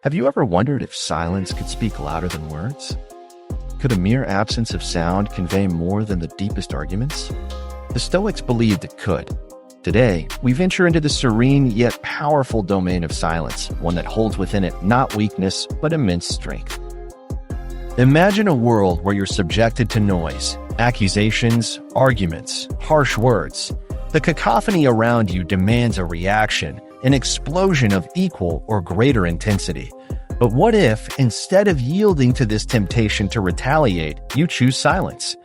Have you ever wondered if silence could speak louder than words? Could a mere absence of sound convey more than the deepest arguments? The Stoics believed it could. Today, we venture into the serene yet powerful domain of silence, one that holds within it not weakness, but immense strength. Imagine a world where you're subjected to noise, accusations, arguments, harsh words. The cacophony around you demands a reaction, an explosion of equal or greater intensity. But what if, instead of yielding to this temptation to retaliate, you choose silence?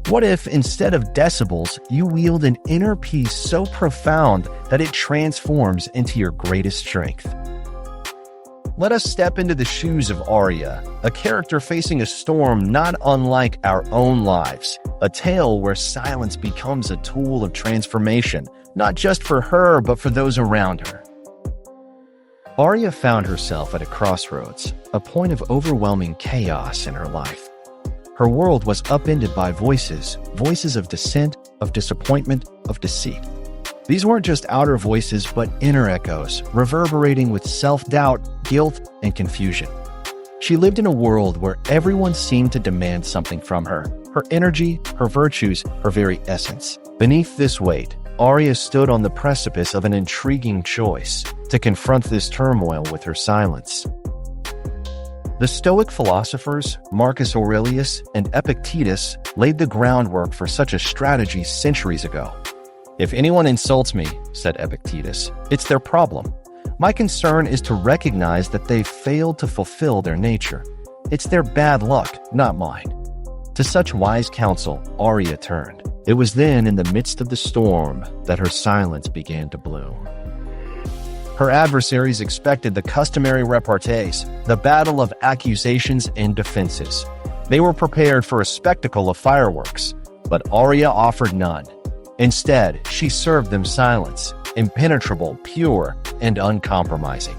What if, instead of decibels, you wield an inner peace so profound that it transforms into your greatest strength? Let us step into the shoes of Arya, a character facing a storm not unlike our own lives, a tale where silence becomes a tool of transformation, not just for her but for those around her. Arya found herself at a crossroads, a point of overwhelming chaos in her life. Her world was upended by voices of dissent, of disappointment, of deceit. These weren't just outer voices, but inner echoes, reverberating with self-doubt, guilt, and confusion. She lived in a world where everyone seemed to demand something from her energy, her virtues, her very essence. Beneath this weight, Arya stood on the precipice of an intriguing choice: to confront this turmoil with her silence. The Stoic philosophers, Marcus Aurelius and Epictetus, laid the groundwork for such a strategy centuries ago. "If anyone insults me," said Epictetus, "it's their problem. My concern is to recognize that they've failed to fulfill their nature. It's their bad luck, not mine." To such wise counsel, Arya turned. It was then, in the midst of the storm, that her silence began to bloom. Her adversaries expected the customary repartees, the battle of accusations and defenses. They were prepared for a spectacle of fireworks, but Arya offered none. Instead, she served them silence, impenetrable, pure, and uncompromising.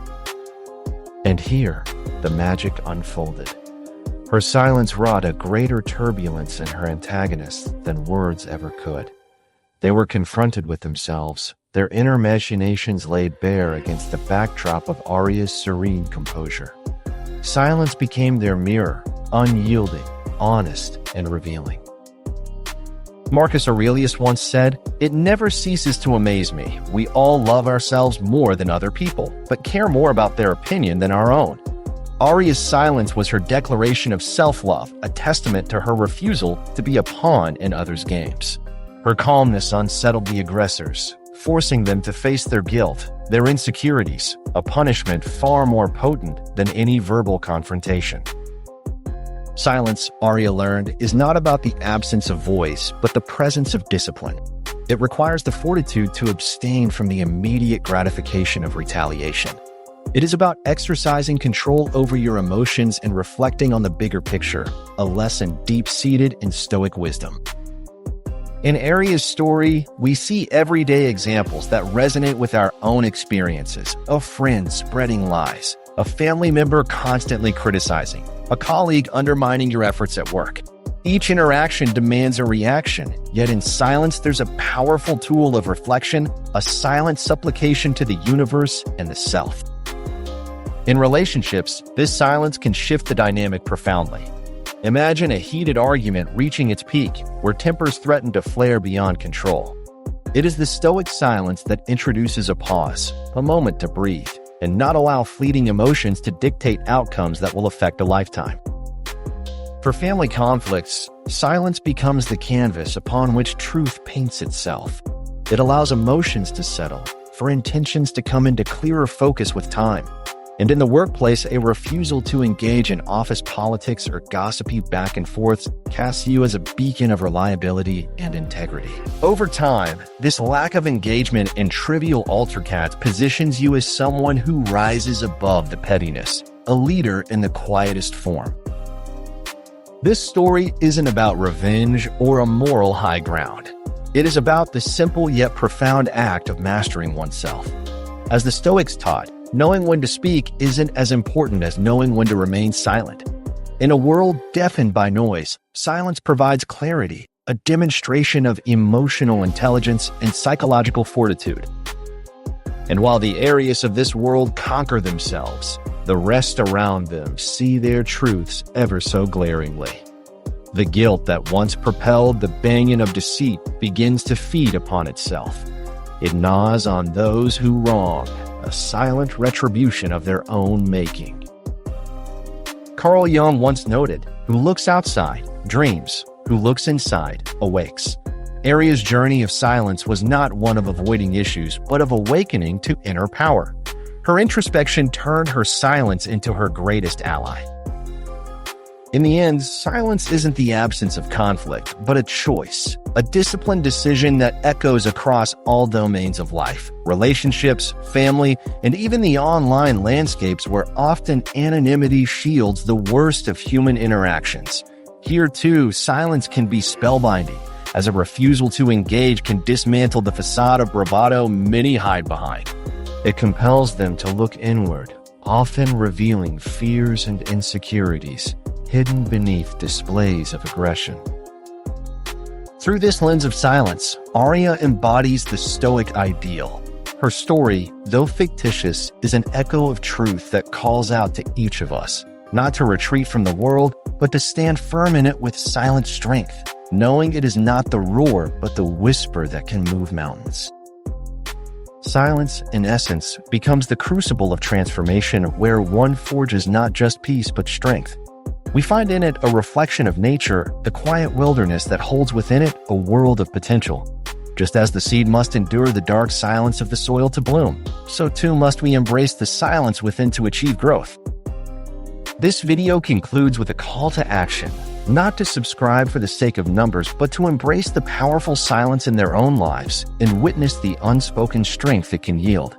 And here, the magic unfolded. Her silence wrought a greater turbulence in her antagonists than words ever could. They were confronted with themselves, their inner machinations laid bare against the backdrop of Arya's serene composure. Silence became their mirror, unyielding, honest, and revealing. Marcus Aurelius once said, "It never ceases to amaze me. We all love ourselves more than other people, but care more about their opinion than our own." Arya's silence was her declaration of self-love, a testament to her refusal to be a pawn in others' games. Her calmness unsettled the aggressors, forcing them to face their guilt, their insecurities, a punishment far more potent than any verbal confrontation. Silence, Arya learned, is not about the absence of voice, but the presence of discipline. It requires the fortitude to abstain from the immediate gratification of retaliation. It is about exercising control over your emotions and reflecting on the bigger picture, a lesson deep-seated in Stoic wisdom. In Arya's story, we see everyday examples that resonate with our own experiences: a friend spreading lies, a family member constantly criticizing, a colleague undermining your efforts at work. Each interaction demands a reaction, yet in silence there's a powerful tool of reflection, a silent supplication to the universe and the self. In relationships, this silence can shift the dynamic profoundly. Imagine a heated argument reaching its peak, where tempers threaten to flare beyond control. It is the Stoic silence that introduces a pause, a moment to breathe, and not allow fleeting emotions to dictate outcomes that will affect a lifetime. For family conflicts, silence becomes the canvas upon which truth paints itself. It allows emotions to settle, for intentions to come into clearer focus with time. And in the workplace, a refusal to engage in office politics or gossipy back and forths casts you as a beacon of reliability and integrity. Over time, this lack of engagement in trivial altercats positions you as someone who rises above the pettiness, a leader in the quietest form. This story isn't about revenge or a moral high ground. It is about the simple yet profound act of mastering oneself. As the Stoics taught, knowing when to speak isn't as important as knowing when to remain silent. In a world deafened by noise, silence provides clarity, a demonstration of emotional intelligence and psychological fortitude. And while the Arius of this world conquer themselves, The rest around them see their truths ever so glaringly. The guilt that once propelled the banyan of deceit begins to feed upon itself. It gnaws on those who wrong, a silent retribution of their own making. Carl Jung once noted, "Who looks outside, dreams. Who looks inside, awakes." Aria's journey of silence was not one of avoiding issues, but of awakening to inner power. Her introspection turned her silence into her greatest ally. In the end, silence isn't the absence of conflict, but a choice, a disciplined decision that echoes across all domains of life, relationships, family, and even the online landscapes where often anonymity shields the worst of human interactions. Here, too, silence can be spellbinding, as a refusal to engage can dismantle the facade of bravado many hide behind. It compels them to look inward, often revealing fears and insecurities hidden beneath displays of aggression. Through this lens of silence, Aria embodies the Stoic ideal. Her story, though fictitious, is an echo of truth that calls out to each of us, not to retreat from the world, but to stand firm in it with silent strength, knowing it is not the roar but the whisper that can move mountains. Silence, in essence, becomes the crucible of transformation where one forges not just peace but strength. We find in it a reflection of nature, the quiet wilderness that holds within it a world of potential. Just as the seed must endure the dark silence of the soil to bloom, so too must we embrace the silence within to achieve growth. This video concludes with a call to action, not to subscribe for the sake of numbers, but to embrace the powerful silence in their own lives and witness the unspoken strength it can yield.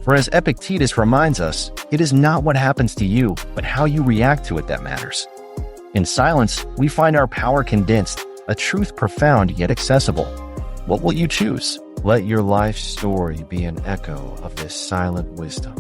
For as Epictetus reminds us, it is not what happens to you, but how you react to it that matters. In silence, we find our power condensed, a truth profound yet accessible. What will you choose? Let your life story be an echo of this silent wisdom.